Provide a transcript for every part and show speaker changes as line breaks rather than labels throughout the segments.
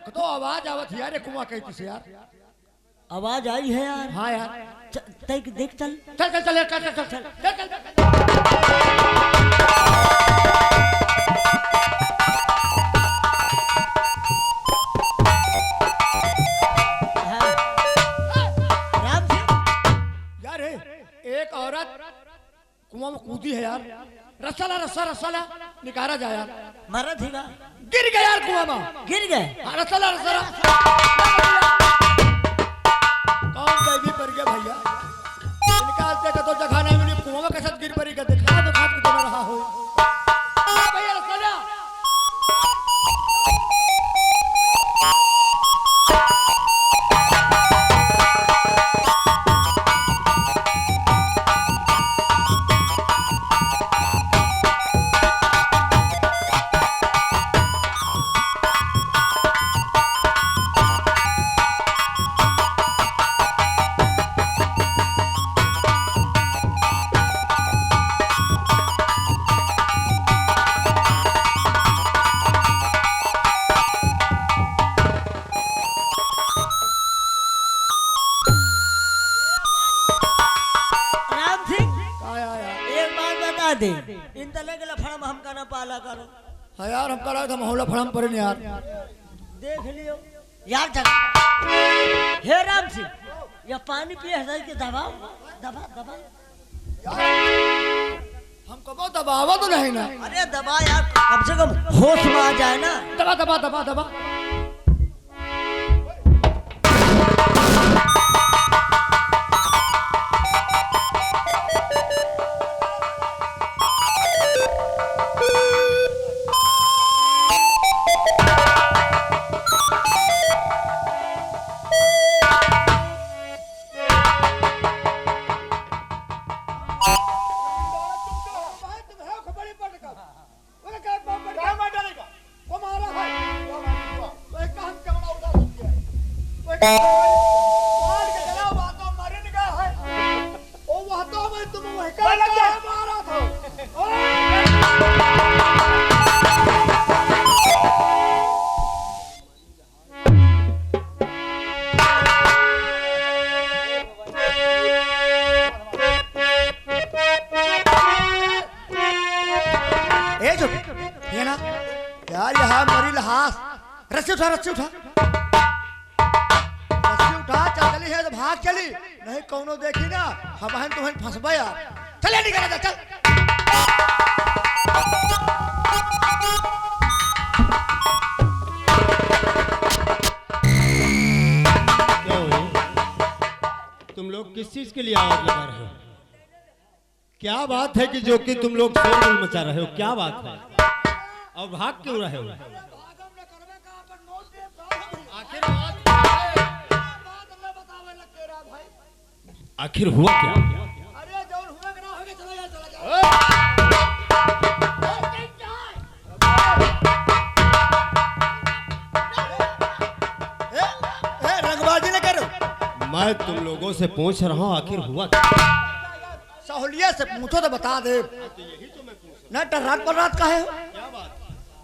तो आवाज आवत यार कुआं कहती से यार
आवाज आई है यार।
हाँ यार
देख चल
चल चल चल चल चल चल चल चल यार एक औरत कुआं में कूदी है यार। रसाला रसा रसाला निकाला जाए यार।
मरा थी ना
गिर गया यार कुआं में।
गिर गए।
रसाला रसाला कौन कैदी पड़ गया भैया। निकालते का तो जगह नहीं मिली। कुआं में कैसे गिर पड़ी का दिखा तो खाद को रहा हो भैया रसाला।
दे इन तले के लफड़म हम का ना पाला करो।
हाँ यार हम करा था मोहल्ला फड़म पर यार।
देख लियो यार जगह। हे राम सिंह या पानी पिए हृदय के दबाओ दबा दबा।
हमको बहुत दबावा तो नहीं ना।
अरे दबा यार कम से कम होश में आ जाए ना।
दबा दबा दबा दबा। यार यहाँ मरी लहास। रस्सी उठा रस्सी उठा रस्सी उठा। चल चली है तो भाग चली नहीं कौनो देखी ना हम तुम्हें फंसबा यार। चले निकल जा चल।
तुम लोग किस चीज के लिए आवाज लगा रहे हो? क्या बात है कि जो कि तुम लोग शोरगुल मचा रहे हो? क्या बात है और भाग क्यों रहे हो? आखिर हुआ क्या?
अरे जो हुआ ना होगे चला जा चला जा। रंगबाजी न करो।
मैं तुम लोगों से पूछ रहा हूँ आखिर हुआ क्या?
सहूलियत से पूछो तो बता दे। न टर्राट पर रात का है।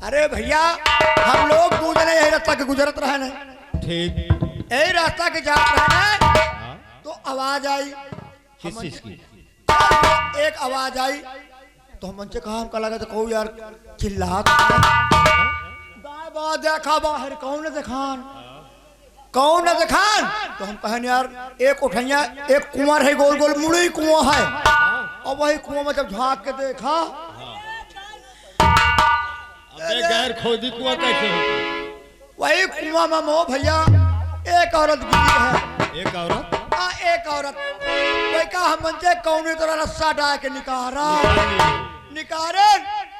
अरे भैया हम लोग दो जने यही रास्ता के गुजरत रहे ना।
ठीक
यही रास्ता के जात रहे तो आवाज आई।
किस चीज की?
एक आवाज आई तो हम से कहा हमका लगा तो कहू यार चिल्ला देखा बाहर कौन देखान कौन देखान। तो हम कहन यार एक उठैया एक कुआं है गोल गोल मुड़ी कुआं है। और वही कुआं में जब झाँक के देखा
गैर खोदी कुआं कैसे होती?
वही कुआं में मो भैया एक औरत गिरी है।
एक औरत?
हाँ एक औरत। वही कहा हम से कौन तरह रस्सा डाल के निकारा निकारे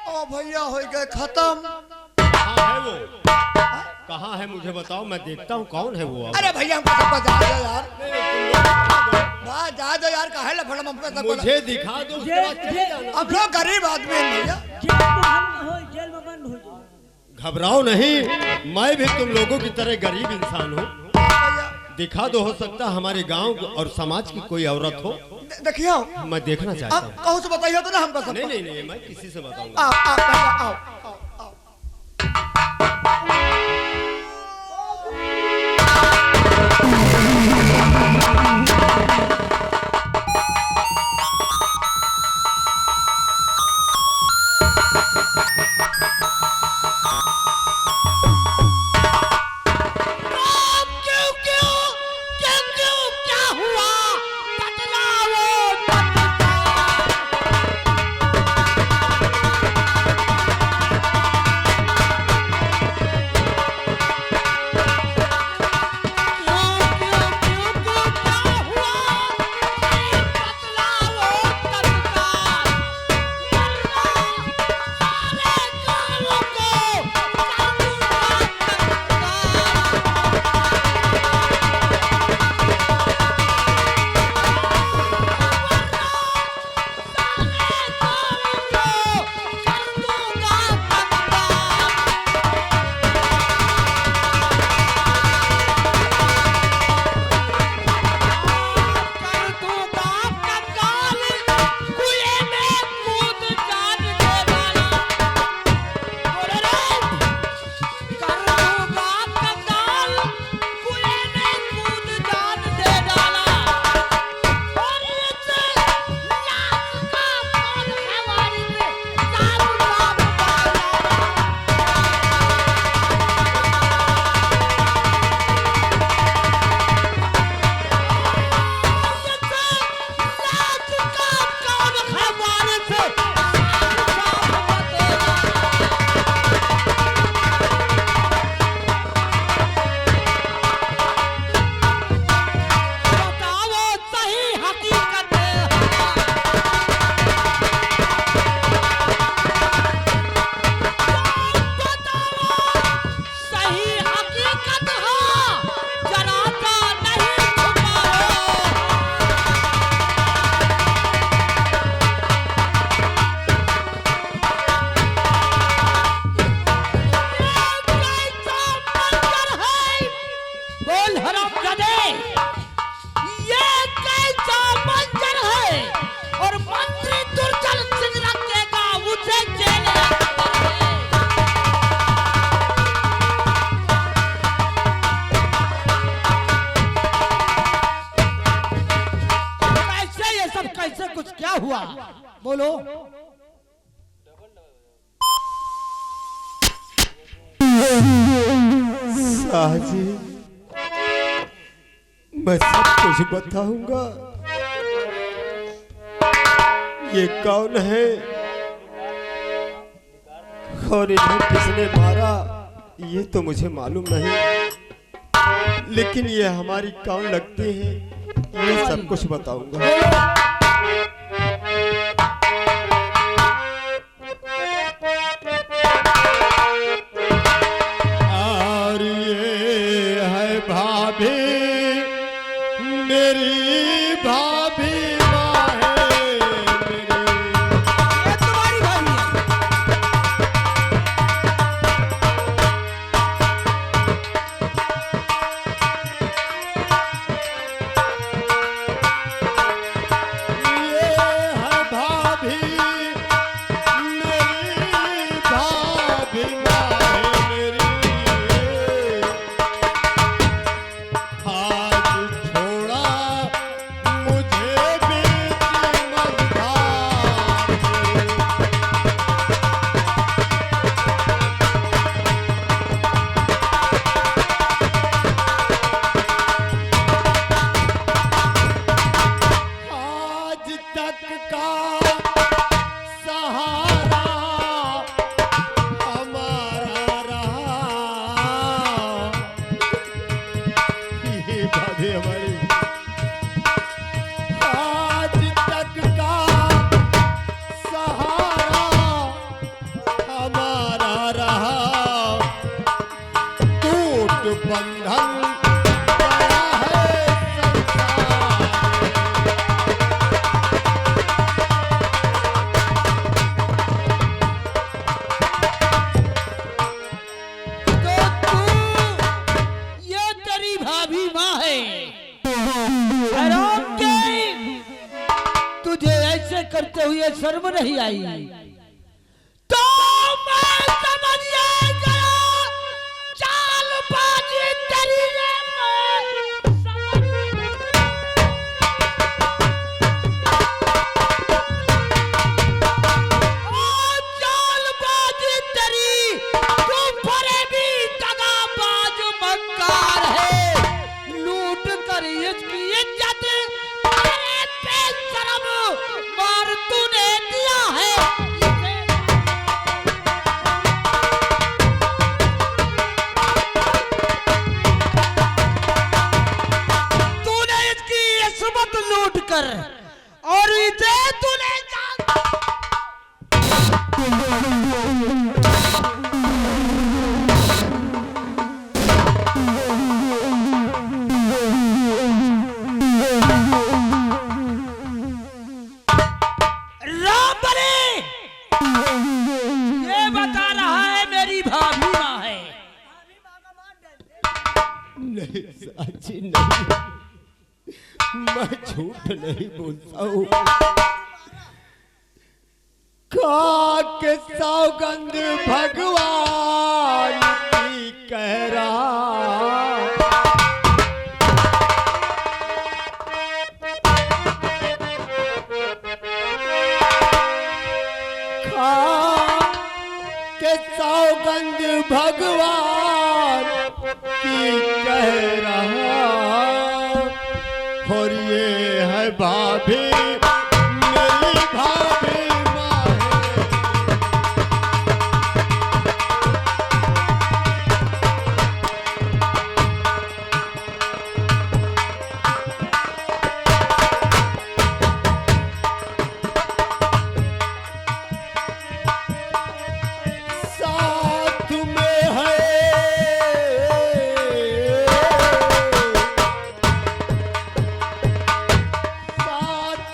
ओ भैया हो गए खत्म।
कहाँ है वो? कहाँ है मुझे बताओ मैं देखता हूँ कौन है वो।
अरे भैया हमको सबका जा दो यार। वाह जा दो यार काहे लफड़म हम पे
मुझे दिखा दो।
अब लोग गरीब आदमी हैं भैया।
जेल में बंद हो जाओ।
घबराओ नहीं मैं भी तुम लोगों की तरह गरीब इंसान हूँ। दिखा दो हो सकता हमारे गांव और समाज की कोई औरत हो।
देखियो
मैं देखना चाहता हूँ।
कहूँ से बताइए तो ना हमको सब।
नहीं नहीं नहीं मैं किसी से बताऊंगा।
आओ आओ आओ आओ।
बोलो।
साजी, मैं सब कुछ बताऊंगा। ये कौन है और इन्हें किसने मारा ये तो मुझे मालूम नहीं, लेकिन ये हमारी कौन लगती है ये सब कुछ बताऊंगा।
और ये है भाभी, मेरी भाभी माँ है मेरी।
ये तुम्हारी भाभी है।
ये है भाभी, मेरी भाभी माँ है मेरी। आज छोड़ा मुझे बीच मझधार में। आज तक का सहारा हमारा रहा। ये भाभी हमारी आज तक का सहारा हमारा रहा। टूट बंधन गया है संसार।
तो तू, ये तेरी भाभी माँ है। हैरान के तुझे ऐसे करते हुए शर्म नहीं आई? तो मैं समझ गया चालबाजी तेरी है, मैं समझ चालबाजी तेरी, तू फरेबी दगाबाज मक्कार है। लूट कर इसकी इज्जत अरे बेशरम मार तूने दिया है इसे। तूने इसकी इस्मत लूट कर और इसे तूने राम बने, ये बता रहा है मेरी भाभी माँ है।
नहीं साची नहीं, मैं झूठ नहीं बोलता हूँ। खा के सौगंध भगवान की कह रहा। के सौगंध भगवान की कह रहा। और ये है भाभी, मेरी भाभी माँ है। साथ में है साथ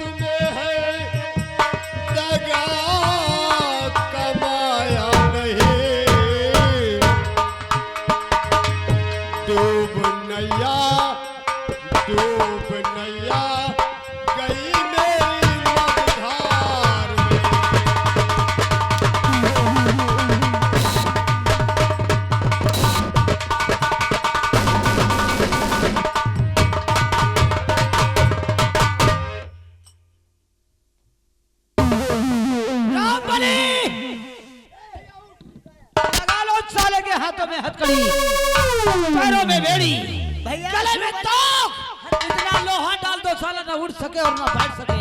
साले के हाथों में हथकड़ी, पैरों में बेड़ी,
भैया
गले में तोक, इतना लोहा डाल दो साला ना उड़ सके और ना बैठ सके।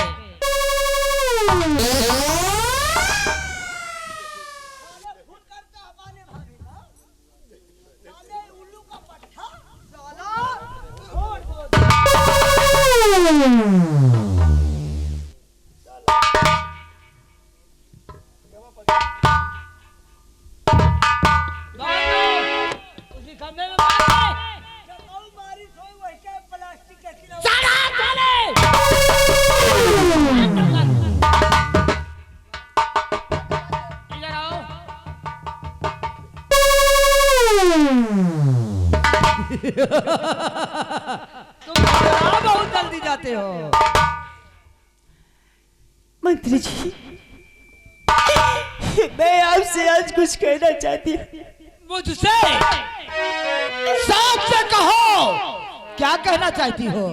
उसी खंभे में मार दे। साला चले। इधर आओ। तुम बहुत जल्दी जाते हो।
मंत्री जी, मैं आपसे आज कुछ कहना चाहती हूँ।
मुझसे साफ से कहो, क्या कहना चाहती हो?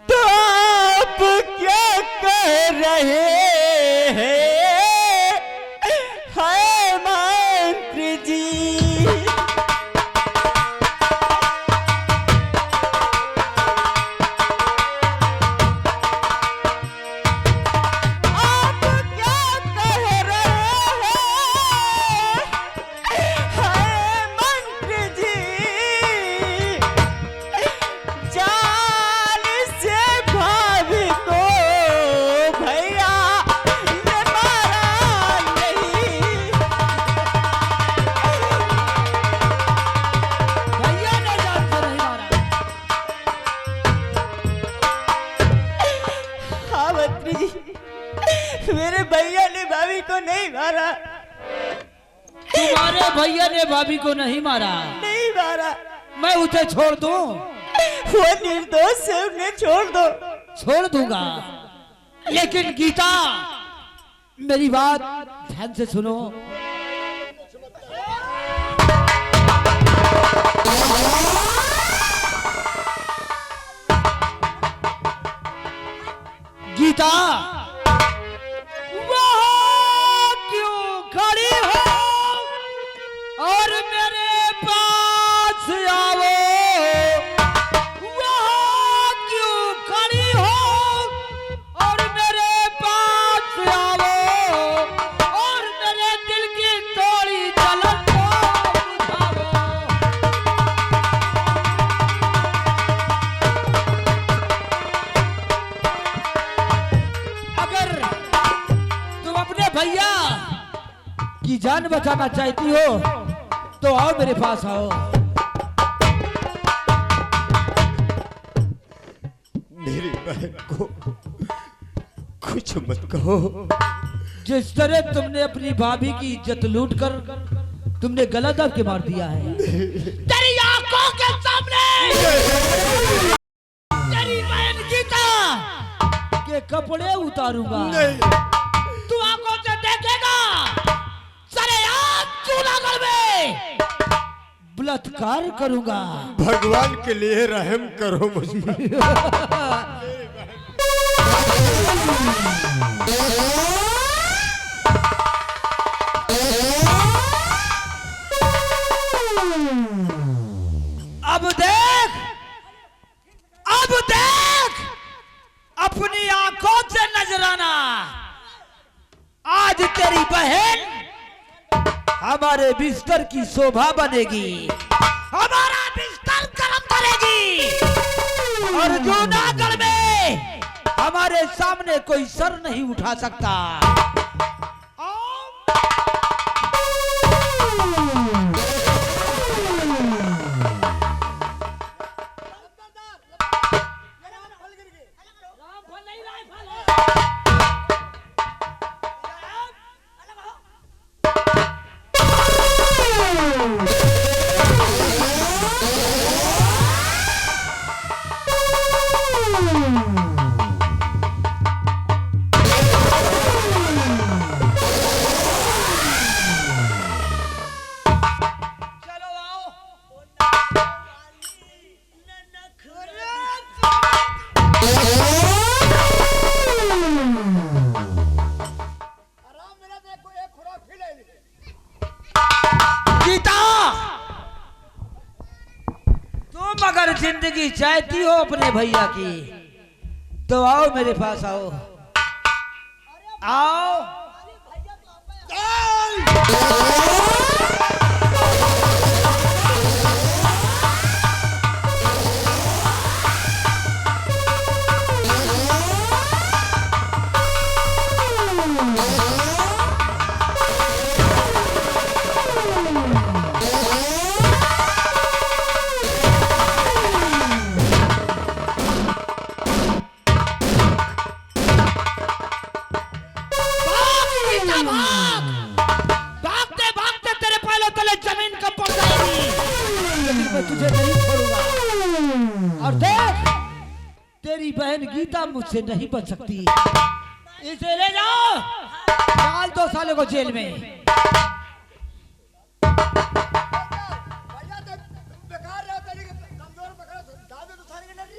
तो आप क्या कह रहे हैं, हाय मंत्री जी? मेरे भैया ने भाभी को नहीं मारा।
तुम्हारे भैया ने भाभी को नहीं मारा?
नहीं मारा।
मैं उसे छोड़ दूं?
वो निर्दोष है, उन्हें छोड़ दो।
छोड़ दूंगा, लेकिन गीता मेरी बात ध्यान से सुनो। गीता, वहाँ क्यों खड़ी हो और मेरे पास आओ? वहाँ क्यों खड़ी हो और मेरे पास आओ और मेरे दिल की थोड़ी जलन को बुझाओ। अगर तुम अपने भैया की जान बचाना चाहती हो तो आओ, मेरे पास आओ।
मेरी बहन को कुछ मत कहो।
जिस तरह तुमने अपनी भाभी की इज्जत लूट कर तुमने गला दब के मार दिया है, तेरी आंखों के सामने तेरी बहन गीता के कपड़े उतारूंगा। तू आंखों से देखेगा, सरेआम चूल्हा में बलात्कार करूंगा।
भगवान के लिए रहम करो मुझ पर।
अब देख, अब देख, अपनी आंखों से नजराना। आज तेरी बहन हमारे बिस्तर की शोभा बनेगी, हमारा बिस्तर गर्म करेगी, और जूनागढ़ में हमारे सामने कोई सर नहीं उठा सकता। जिंदगी चाहती हो अपने भैया की तो आओ मेरे पास आओ आओ। भागते भागते तेरे पैरों तले जमीन कब पड़ जाएगी, लेकिन मैं तुझे नहीं छोड़ूंगा। और देख तेरी बहन गीता मुझसे नहीं बच सकती। इसे ले जाओ, डाल दो साले को जेल में।
बेकार रहता है, कमजोर पकड़ा दादे तो सारे के नहीं।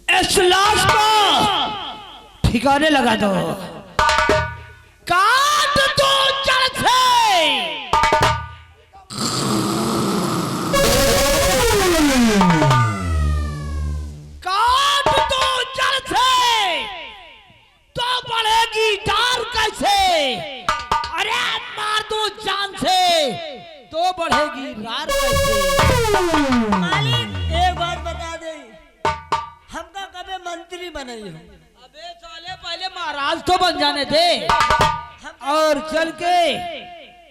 इस लाश को ठिकाने लगा दो, काट दो जड़ से। काट दो जड़ से तो बढ़ेगी डार कैसे। अरे मार दो जान से तो बढ़ेगी रार कैसे।
मालिक एक बात बता दे, हमका कभी मंत्री बनाई हो?
अबे साले पहले महाराज तो बन जाने दे, और चल के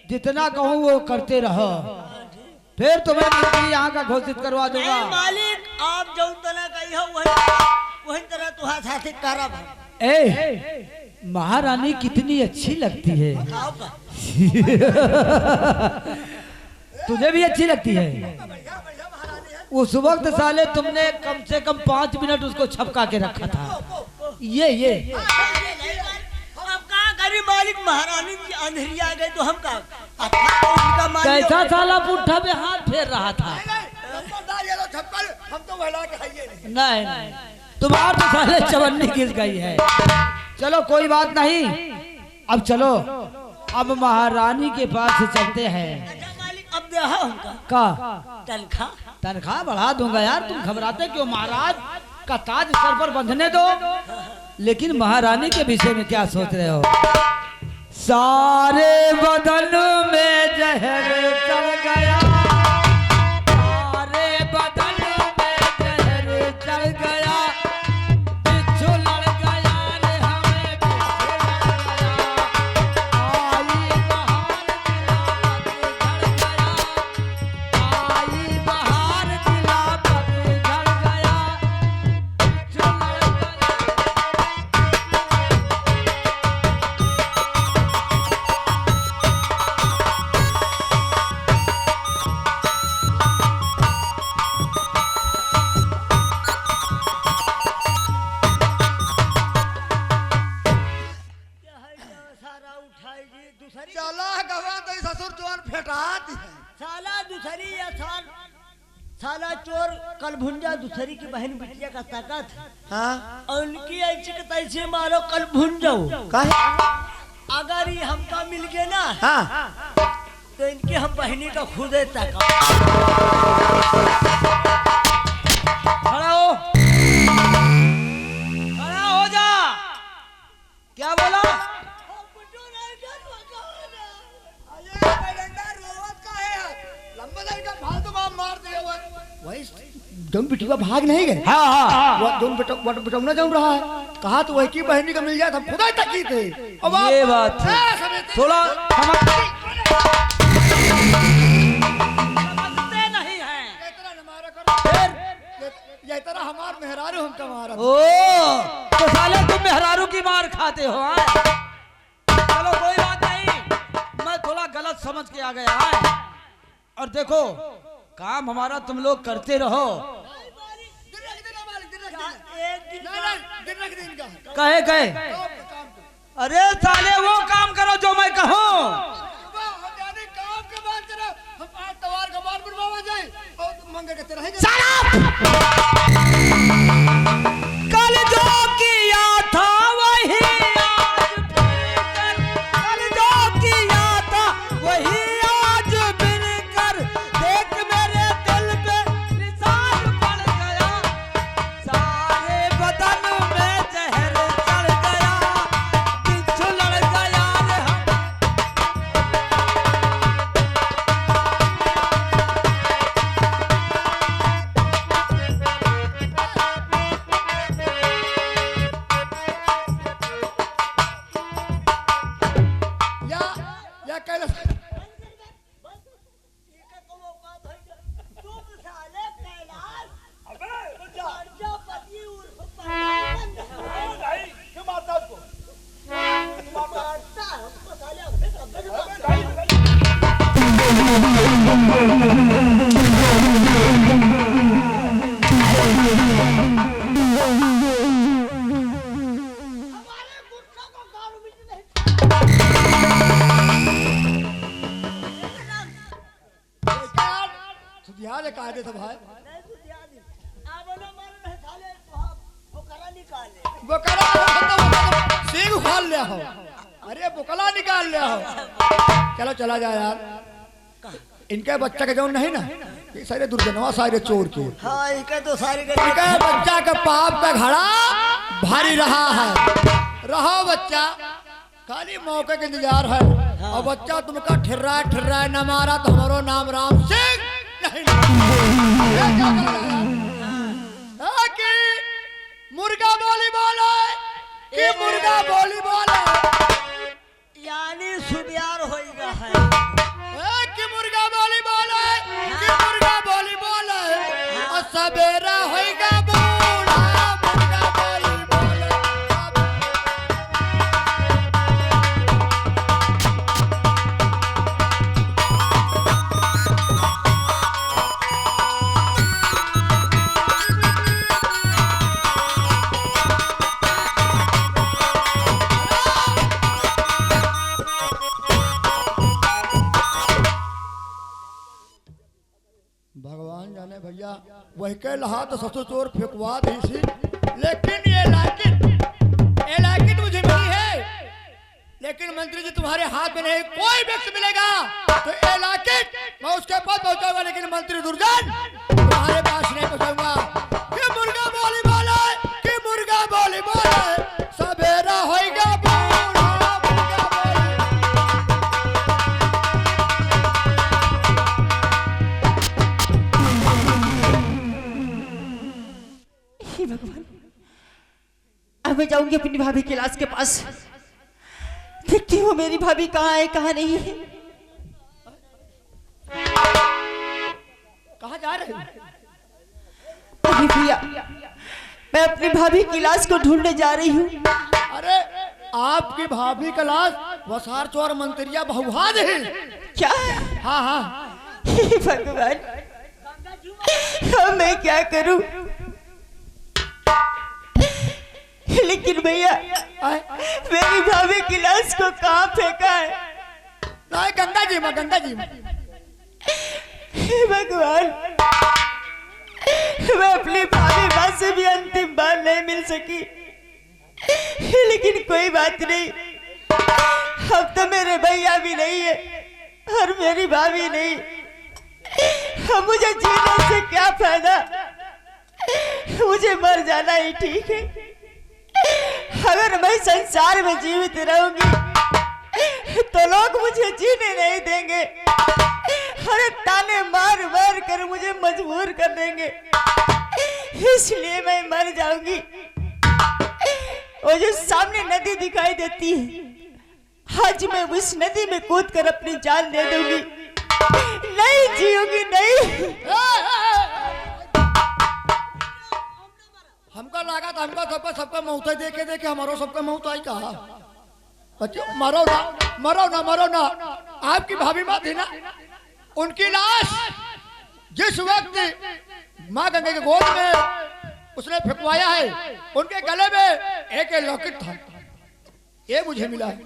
जितना कहूँ वो करते रहो, फिर तुम्हें मंत्री यहाँ का घोषित करवा दूंगा।
नहीं मालिक, आप जो तरह कही हो वही तरह तुहार साथी करब।
ए महारानी कितनी अच्छी लगती है।
आओ का
तुझे भी अच्छी लगती है। उस वक्त साले तुमने कम से कम 5 मिनट उसको छपका के रखा था। ये
अब कहा गरीब मालिक, महारानी की अंधेरी आ गई तो हम का
कैसा साला पुट्ठा पे हाथ फेर रहा था।
हम तो बहला के खाइए नहीं।
नहीं तुम्हारा तो साले चवन्नी गिर गई है। चलो कोई बात नहीं, अब चलो अब महारानी के पास से चलते हैं।
मालिक अब दे हमका
का तनख्वाह बढ़ा दूंगा यार, तुम घबराते क्यों। महाराज का ताज सर पर बंधने दो। लेकिन महारानी के विषय में क्या सोच रहे हो। सारे बदन में जहर चढ़ गया, सारे बदन में जहर चढ़ गया, बिच्छू लड़ गया रे हमें बिच्छू लड़ गया। आई बहार दिला पतझड़ गया, बिच्छू लड़ गया।
सारा उठाएगी दूसरी
चला गवा तो ससुर जवान फेटात है।
साला दूसरी या साला चोर कल भुंजा दूसरी की बहन बिटिया का ताकत।
हाँ
और उनकी ऐसी के तैसे मारो कल भुन जाओ।
काहे?
अगर ये हमका मिल गए ना
हाँ
तो इनकी हम बहनी का खुदे ताकत।
खड़ा हो, खड़ा हो जा। क्या बोला।
वही तुम बिटुआ भाग नहीं गए।
हाँ हाँ
वो तुम बिटौना जाऊं रहा है। कहा तो वही की बहनी का मिल जाए, हम खुदा तकी थे। अब आप-
ये बात है। थोड़ा समझते नहीं हैं।
ये तरह हमार मेहरारू हम कमारा।
ओ तो साले तुम मेहरारू की मार खाते हो हाँ? चलो कोई बात नहीं, मैं थोड़ा गलत समझ के आ गया है। और देखो काम हमारा तुम लोग करते रहो। कहे कहे अरे साले वो काम करो जो मैं कहूँ। कल जो किया था वही आज बिनकर, कल जो किया था वही आज बिनकर, देख मेरे दिल पे निशान पड़ गया, सारे बदन में जहर चढ़ गया, बिच्छू लड़ गया रे हम।
या कैलाश सुधियार कायदे से भाई बोकला सिंह उखाड़ लिया हो, अरे बोकला निकाल लिया हो। चलो चला जाए यार, इनके बच्चा के जो नहीं ना, ये सारे दुर्जनवा सारे चोर के,
हाँ इनका तो सारी
इनके बच्चा का पाप का घड़ा भारी रहा है। रहो बच्चा, खाली मौके के इंतजार है। और बच्चा तुमका ठिर्रा न मारा तो हमारो नाम राम सिंह नहीं। कि मुर्गा बोली बोले कि मुर्गा बोली बोले,
यानी सुबियार होएगा है।
कि मुर्गा बोली बोले कि मुर्गा बोली बोले, और सवेरा होएगा बूढ़ा, मुर्गा बोली बोले। भगवान जाने भैया, वही के लहा तो ससुर चोर फेंकवा दी थी, लेकिन ये लाकिट मुझे मिली है। लेकिन मंत्री जी तुम्हारे हाथ में नहीं, कोई व्यक्ति मिलेगा तो ये लाकिट मैं उसके पास पहुंचाऊंगा, लेकिन मंत्री दुर्जन तुम्हारे पास नहीं पहुंचाऊंगा। कि मुर्गा बोली बोले कि मुर्गा बोली बोले, सवेरा होएगा बूढ़ा, मुर्गा बोली।
हे भगवान, अब मैं जाऊंगी अपनी भाभी की लाश के पास, देखती हूँ मेरी भाभी कहाँ है कहाँ नहीं है।
कहाँ जा रहे हो?
अरे भैया, मैं अपनी भाभी की लाश को ढूंढने जा रही हूँ।
अरे आपकी भाभी का लाश वसार चोर मंत्रिया बहुहाद है।
क्या?
हाँ हाँ,
हे भगवान, अब मैं क्या करूं? लेकिन भैया, मेरी भाभी की लाश को कहाँ फेंका है?
नहीं, गंगा जी में, गंगा जी में।
हे भगवान, मैं अपनी भाभी माँ से भी अंतिम बार नहीं मिल सकी, लेकिन कोई बात नहीं, अब तो मेरे भैया भी नहीं है और मेरी भाभी नहीं। अब मुझे जीने से क्या फायदा, मुझे मर जाना ही ठीक है। अगर मैं संसार में जीवित रहूंगी तो लोग मुझे जीने नहीं देंगे, अरे ताने मार मार कर मुझे मजबूर कर देंगे, इसलिए मैं मर जाऊंगी। वो जो सामने नदी दिखाई देती है, आज मैं उस नदी में कूद कर अपनी जान दे दूंगी। नहीं जियोगी नहीं।
हमका लगा था हमका सबका मौत देखे देखे हमारो सबका मौत आई कहा। अच्छा मरो ना मरो ना मरो ना। आपकी भाभी माँ थी ना, उनकी लाश जिस वक्त माँ गंगे के गोद में उसने फेंकवाया है, उनके गले में एक लॉकेट था, ये मुझे मिला है।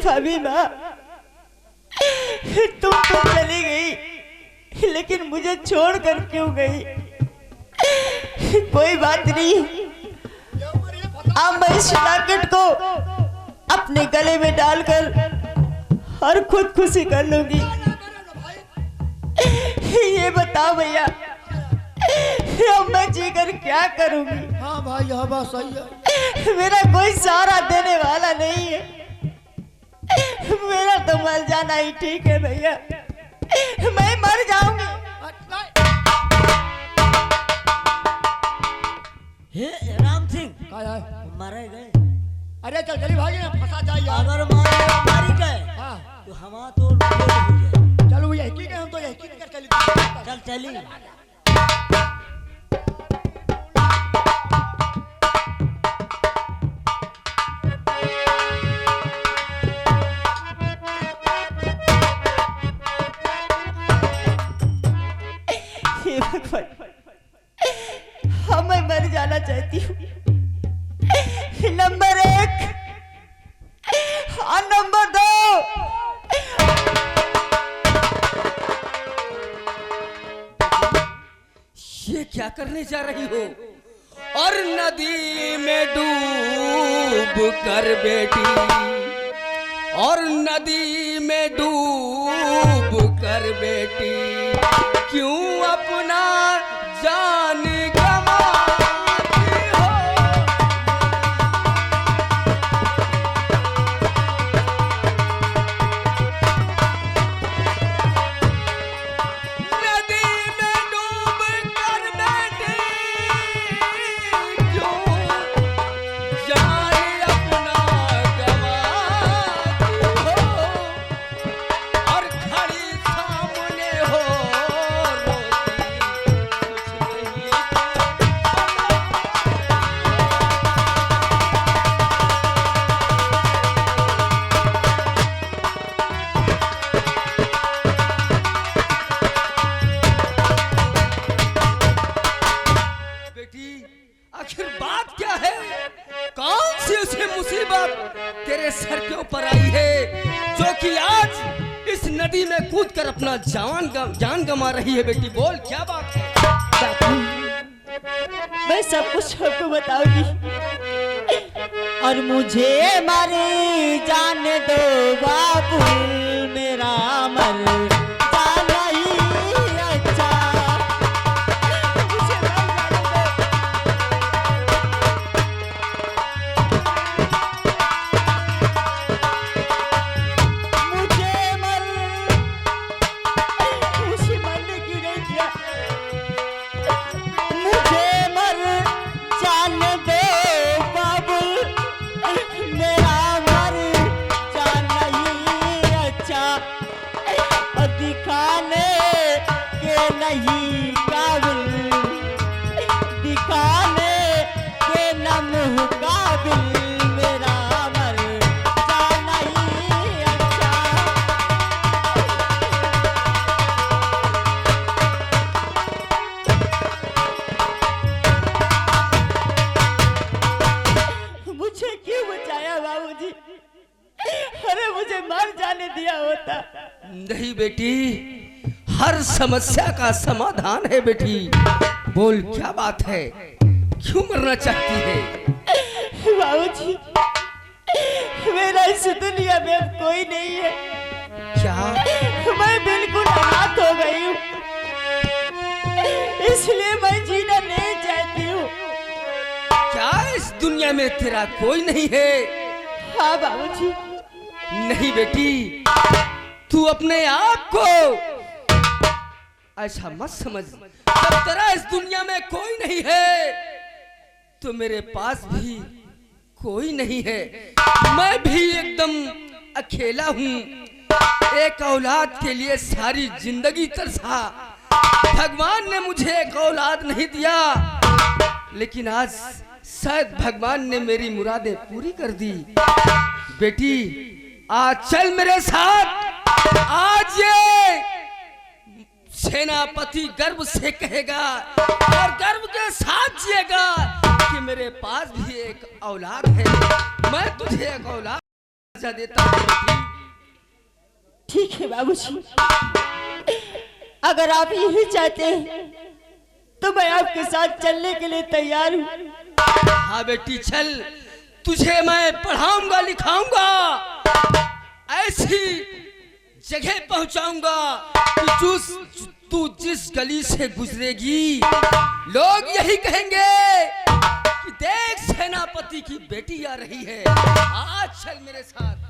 भाभी माँ, तुम तो चली गई, लेकिन मुझे छोड़कर क्यों गई? कोई बात नहीं, अब मैं इस लॉकेट को अपने गले में डालकर और खुद खुशी कर लूंगी। ये बताओ भैया, अब मैं जीकर क्या करूंगी?
हाँ भाई यह बात सही है।
मेरा कोई सहारा देने वाला नहीं है, मेरा तो मर जाना ही ठीक है भैया। मैं मर जाऊंगी।
हे राम सिंह,
क्या है?
मारे गए।
अरे चल चली भागी ना, फंसा जाए यार।
अगर मारी गए
हाँ
तो हम तो चल
चलो भैया की हम तो यही कर चली।
चली।
हे भगवान, हाँ मैं मर जाना चाहती हूँ। नंबर 1 और नंबर 2।
ये क्या करने जा रही हो? और नदी में डूब कर बेटी, और नदी में डूब कर बेटी, क्यों अपना जान गंवाती हो? नदी में डूब कर बेटी, क्यों जान अपना गंवाती हो? और खड़ी सामने हो रोती, कुछ नहीं बेटी, आखिर बात क्या है? कौन सी उसे मुसीबत तेरे सर के ऊपर आई है जो कि आज इस नदी में कूद कर अपना जान गंवा रही है? बेटी बोल, क्या बात है?
मैं सब कुछ आपको बताऊंगी, और मुझे मारे जाने दो बाबू, मेरा मर जाना ही अच्छा। मुझे मर मुझे मरने की नहीं दिया। मुझे मर जाने दो बाबू, मेरा मर जाना ही अच्छा। दिखाने के नहीं काबिल, दिखाने के न मुकाबिल, मेरा मर जाना ही अच्छा। मुझे क्यों बचाया बाबूजी? अरे मुझे मर जाने दिया होता।
नहीं बेटी, हर समस्या का समाधान है बेटी। बोल, क्या बात है? क्यों मरना चाहती है?
बाबूजी, मेरा इस दुनिया में अब कोई नहीं है।
क्या?
मैं बिल्कुल अनाथ हो गई हूँ, इसलिए मैं जीना नहीं चाहती हूँ।
क्या इस दुनिया में तेरा कोई नहीं है?
हाँ बाबूजी।
नहीं बेटी, तू अपने आप को
ऐसा मत समझ, जब तेरा इस दुनिया में कोई नहीं है तो मेरे पास भी कोई नहीं है। मैं भी एकदम अकेला हूँ। एक औलाद के लिए सारी जिंदगी तरसा, भगवान ने मुझे एक औलाद नहीं दिया, लेकिन आज शायद भगवान ने मेरी मुरादें पूरी कर दी। बेटी आज चल मेरे साथ। आज ये सेनापति गर्व से कहेगा और गर्व के साथ जिएगा कि मेरे पास भी एक औलाद है। मैं तुझे एक औलाद देता हूँ।
ठीक है बाबूजी, अगर आप यही चाहते हैं तो मैं आपके साथ चलने के लिए तैयार हूँ।
हाँ बेटी चल, तुझे मैं पढ़ाऊंगा लिखाऊंगा, ऐसी जगह पहुंचाऊंगा कि तू जिस गली से गुजरेगी लोग यही कहेंगे कि देख सेनापति की बेटी आ रही है। आज चल मेरे साथ।